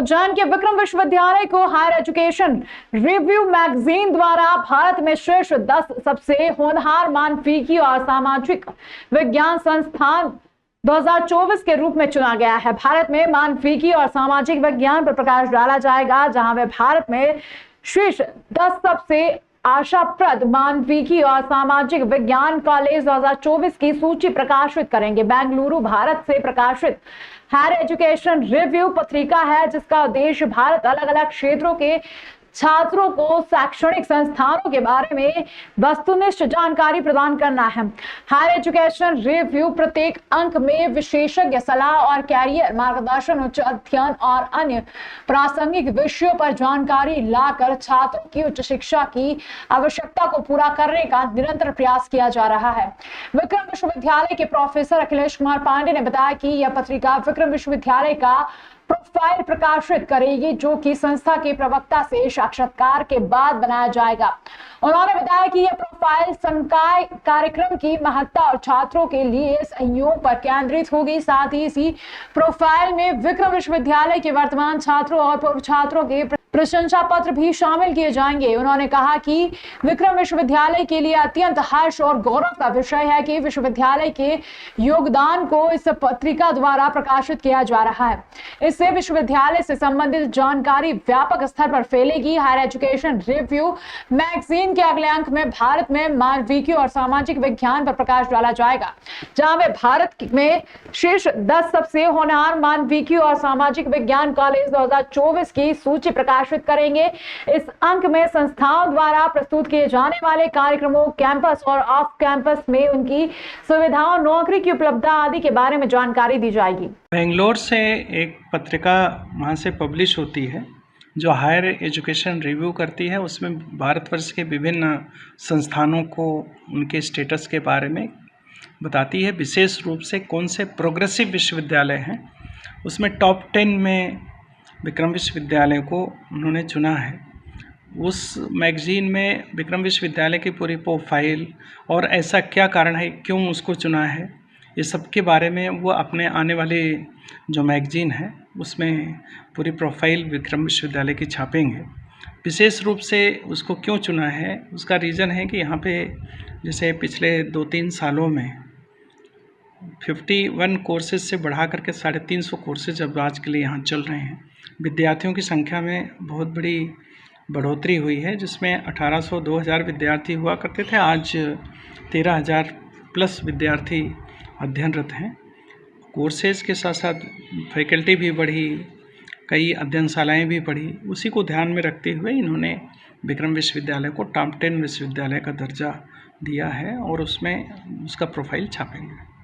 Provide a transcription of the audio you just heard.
उज्जैन के विक्रम विश्वविद्यालय को हायर एजुकेशन रिव्यू मैगजीन द्वारा भारत में शीर्ष 10 सबसे होनहार मानविकी और सामाजिक विज्ञान संस्थान 2024 के रूप में चुना गया है। भारत में मानविकी और सामाजिक विज्ञान पर प्रकाश डाला जाएगा, जहां वे भारत में शीर्ष 10 सबसे आशाप्रद मानविकी और सामाजिक विज्ञान कॉलेज 2024 की सूची प्रकाशित करेंगे। बेंगलुरु भारत से प्रकाशित हायर एजुकेशन रिव्यू पत्रिका है, जिसका उद्देश्य भारत अलग अलग क्षेत्रों के छात्रों को शैक्षणिक संस्थानों के बारे में वस्तुनिष्ठ जानकारी प्रदान करना है। हायर एजुकेशन रिव्यू प्रत्येक अंक में विशेषज्ञ सलाह और कैरियर मार्गदर्शन, उच्च अध्ययन और अन्य प्रासंगिक विषयों पर जानकारी लाकर छात्रों की उच्च शिक्षा की आवश्यकता को पूरा करने का निरंतर प्रयास किया जा रहा है। विक्रम विश्वविद्यालय के प्रोफेसर अखिलेश कुमार पांडे ने बताया कि यह पत्रिका विक्रम विश्वविद्यालय का प्रोफाइल प्रकाशित करेगी, जो कि संस्था के प्रवक्ता से साक्षात्कार के बाद बनाया जाएगा। उन्होंने बताया कि यह प्रोफाइल संकाय कार्यक्रम की महत्ता और छात्रों के लिए सहयोग पर केंद्रित होगी। साथ ही इसी प्रोफाइल में विक्रम विश्वविद्यालय के वर्तमान छात्रों और पूर्व छात्रों के प्रशंसा पत्र भी शामिल किए जाएंगे। उन्होंने कहा कि विक्रम विश्वविद्यालय के लिए अत्यंत हर्ष और गौरव का विषय है कि विश्वविद्यालय के योगदान को इस पत्रिका द्वारा प्रकाशित किया जा रहा है। इससे विश्वविद्यालय से संबंधित जानकारी व्यापक स्तर पर फैलेगी। हायर एजुकेशन रिव्यू मैगजीन के अगले अंक में भारत में मानविकी और सामाजिक विज्ञान पर प्रकाश डाला जाएगा, जहां वे भारत में शीर्ष 10 सबसे होनहार मानविकी और सामाजिक विज्ञान कॉलेज 2024 की सूची प्रकाशित करेंगे। इस अंक में संस्थाओं द्वारा प्रस्तुत किए जाने वाले कार्यक्रमों, कैंपस और ऑफ कैंपस में उनकी सुविधाओं, नौकरी की उपलब्धता आदि के बारे में जानकारी दी जाएगी। बेंगलोर से एक पत्रिका वहाँ से पब्लिश होती है जो हायर एजुकेशन रिव्यू करती है। उसमें भारतवर्ष के विभिन्न संस्थानों को उनके स्टेटस के बारे में बताती है। विशेष रूप से कौन से प्रोग्रेसिव विश्वविद्यालय हैं, उसमें टॉप 10 में विक्रम विश्वविद्यालय को उन्होंने चुना है। उस मैगज़ीन में विक्रम विश्वविद्यालय की पूरी प्रोफाइल और ऐसा क्या कारण है, क्यों उसको चुना है, ये सब के बारे में वो अपने आने वाले जो मैगज़ीन है उसमें पूरी प्रोफाइल विक्रम विश्वविद्यालय की छापेंगे। विशेष रूप से उसको क्यों चुना है, उसका रीज़न है कि यहाँ पे जैसे पिछले 2-3 सालों में 51 कोर्सेज से बढ़ा करके 350 कोर्सेज अब आज के लिए यहाँ चल रहे हैं। विद्यार्थियों की संख्या में बहुत बड़ी बढ़ोतरी हुई है, जिसमें 1800-2000 विद्यार्थी हुआ करते थे, आज 13,000 प्लस विद्यार्थी अध्ययनरत हैं। कोर्सेज के साथ साथ फैकल्टी भी बढ़ी, कई अध्ययनशालाएँ भी बढ़ी। उसी को ध्यान में रखते हुए इन्होंने विक्रम विश्वविद्यालय को टॉप 10 विश्वविद्यालय का दर्जा दिया है और उसमें उसका प्रोफाइल छापेंगे।